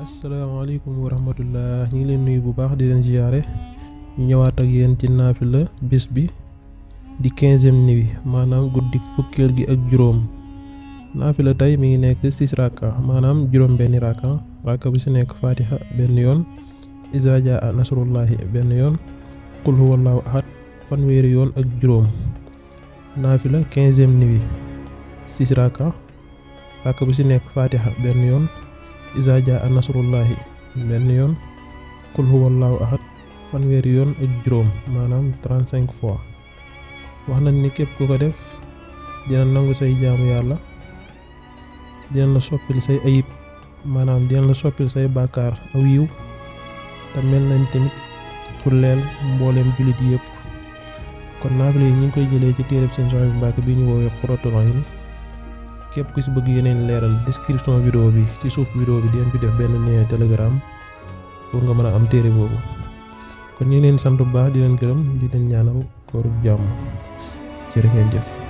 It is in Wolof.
asalaamaaleykum wa rahmatullah ñu ngi leen nuyu bu baax di leen ziyaare ñu ñëwaat ak yéen ci naafila bés bi di 15e nuit maanaam guddik fukkeel gi ak juróom. naafila tey mi ngi nekk 6 raka maanaam juróom benni raka bu ci nekk fatiha benn yoon, iza jaa nasrullahi benn yoon, qul huwallahu ahad fanweeri yoon ak juróom. naafila 15e nuit 6 raka bu ci nekk fatiha benn yoon, iza jaa nasrullahi benn yoon, qul huwallahu ahad fanweeri yoon ak juróom maanaam 35 fois. wax nañ ni képp ku ko def dina nangu say jaamu yàlla, dina la soppil say ayib maanaam dina la soppil say bàkkaar aw yiw te mel nañ tamit pour leel mbooleem jullit yëpp. kon naafila yi ñu ngi koy jëlee ci téereb Sëñ Suhaybu Mbàkke bi ñu woowee Qurratul Ayni. képp ku ci bëgg yeneen leeral description vidéo bi ci suuf vidéo bi dinañ fi def benn lien Telegram pour nga mën a am téere boobu. kon ñu leen sant bu baax di leen gërëm di leen ñaanal kooru jàmm jërë ngeen jëf.